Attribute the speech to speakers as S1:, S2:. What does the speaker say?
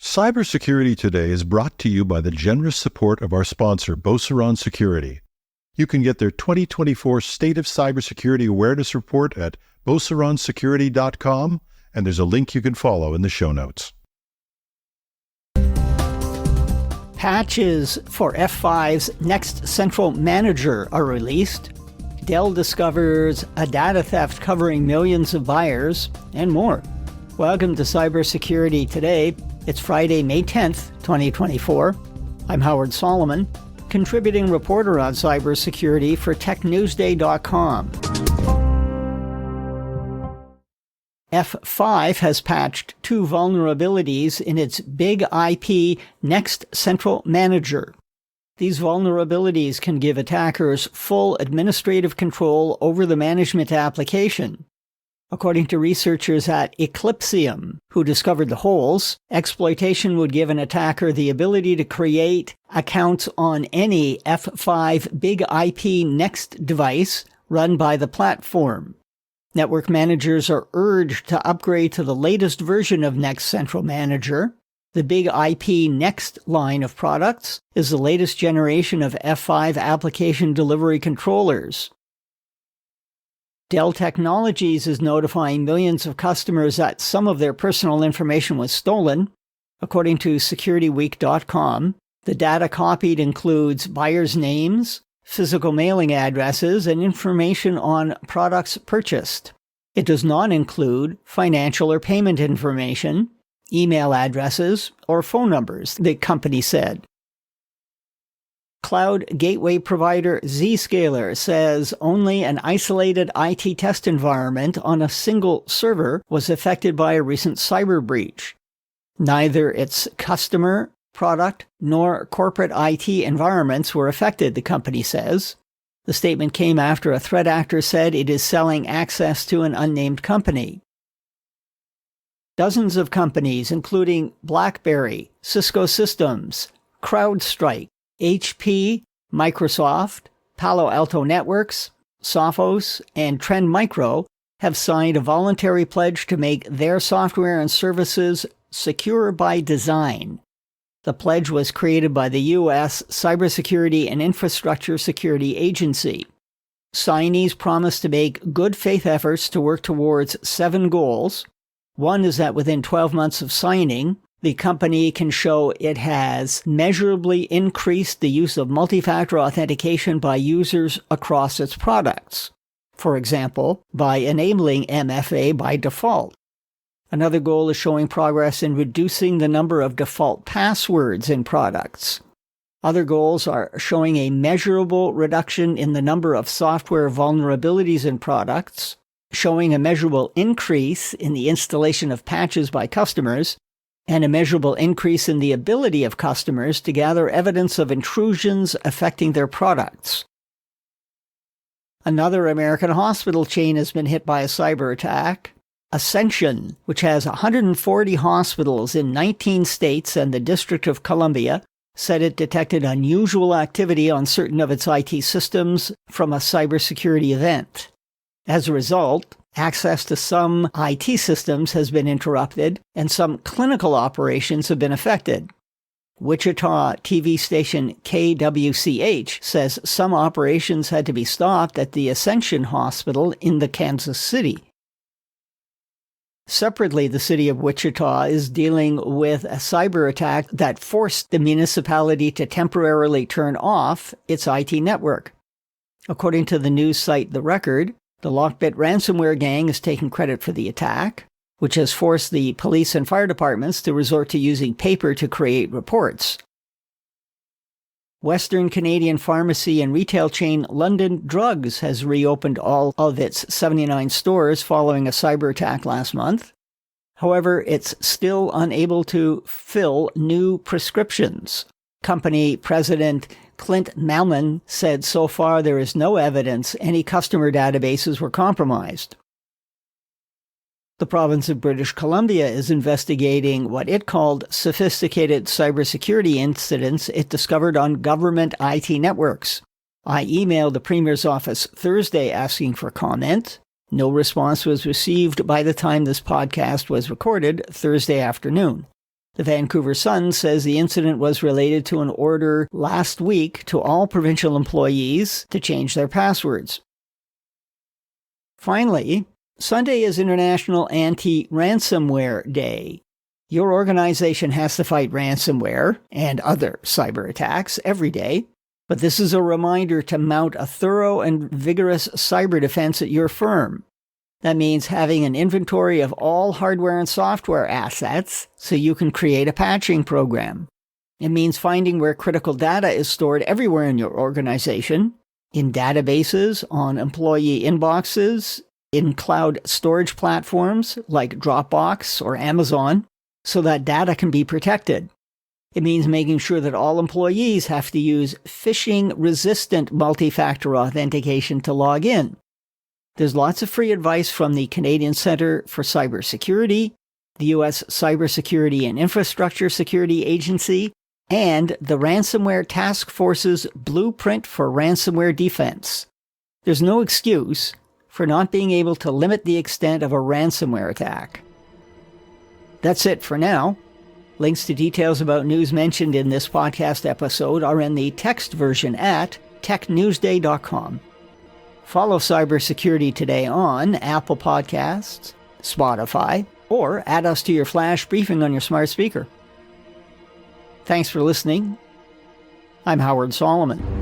S1: Cybersecurity Today is brought to you by the generous support of our sponsor, Beauceron Security. You can get their 2024 State of Cybersecurity Awareness Report at beauceronsecurity.com, and there's a link you can follow in the show notes.
S2: Patches for F5's next central manager are released. Dell discovers a data theft covering millions of buyers, and more. Welcome to Cybersecurity Today. It's Friday, May 10th, 2024. I'm Howard Solomon, contributing reporter on cybersecurity for TechNewsDay.com. F5 has patched 2 vulnerabilities in its Big IP Next Central Manager. These vulnerabilities can give attackers full administrative control over the management application. According to researchers at Eclipsium, who discovered the holes, exploitation would give an attacker the ability to create accounts on any F5 Big IP Next device run by the platform. Network managers are urged to upgrade to the latest version of Next Central Manager. The Big IP Next line of products is the latest generation of F5 application delivery controllers. Dell Technologies is notifying millions of customers that some of their personal information was stolen. According to SecurityWeek.com, the data copied includes buyers' names, physical mailing addresses, and information on products purchased. It does not include financial or payment information, email addresses, or phone numbers, the company said. Cloud gateway provider Zscaler says only an isolated IT test environment on a single server was affected by a recent cyber breach. Neither its customer, product, nor corporate IT environments were affected, the company says. The statement came after a threat actor said it is selling access to an unnamed company. Dozens of companies, including BlackBerry, Cisco Systems, CrowdStrike, HP, Microsoft, Palo Alto Networks, Sophos, and Trend Micro have signed a voluntary pledge to make their software and services secure by design. The pledge was created by the U.S. Cybersecurity and Infrastructure Security Agency. Signees promise to make good faith efforts to work towards 7 goals. One is that within 12 months of signing, the company can show it has measurably increased the use of multi-factor authentication by users across its products. For example, by enabling MFA by default. Another goal is showing progress in reducing the number of default passwords in products. Other goals are showing a measurable reduction in the number of software vulnerabilities in products, showing a measurable increase in the installation of patches by customers, and a measurable increase in the ability of customers to gather evidence of intrusions affecting their products. Another American hospital chain has been hit by a cyber attack. Ascension, which has 140 hospitals in 19 states and the District of Columbia, said it detected unusual activity on certain of its IT systems from a cybersecurity event. As a result, access to some IT systems has been interrupted, and some clinical operations have been affected. Wichita TV station KWCH says some operations had to be stopped at the Ascension Hospital in the Kansas City. Separately, the city of Wichita is dealing with a cyber attack that forced the municipality to temporarily turn off its IT network. According to the news site The Record, the Lockbit ransomware gang is taking credit for the attack, which has forced the police and fire departments to resort to using paper to create reports. Western Canadian pharmacy and retail chain London Drugs has reopened all of its 79 stores following a cyber attack last month. However, it's still unable to fill new prescriptions. Company president Clint Malman said so far there is no evidence any customer databases were compromised. The province of British Columbia is investigating what it called sophisticated cybersecurity incidents it discovered on government IT networks. I emailed the Premier's office Thursday asking for comment. No response was received by the time this podcast was recorded Thursday afternoon. The Vancouver Sun says the incident was related to an order last week to all provincial employees to change their passwords. Finally, Sunday is International Anti-Ransomware Day. Your organization has to fight ransomware and other cyber attacks every day, but this is a reminder to mount a thorough and vigorous cyber defense at your firm. That means having an inventory of all hardware and software assets so you can create a patching program. It means finding where critical data is stored everywhere in your organization, in databases, on employee inboxes, in cloud storage platforms like Dropbox or Amazon, so that data can be protected. It means making sure that all employees have to use phishing-resistant multi-factor authentication to log in. There's lots of free advice from the Canadian Centre for Cybersecurity, the U.S. Cybersecurity and Infrastructure Security Agency, and the Ransomware Task Force's Blueprint for Ransomware Defense. There's no excuse for not being able to limit the extent of a ransomware attack. That's it for now. Links to details about news mentioned in this podcast episode are in the text version at technewsday.com. Follow Cybersecurity Today on Apple Podcasts, Spotify, or add us to your flash briefing on your smart speaker. Thanks for listening. I'm Howard Solomon.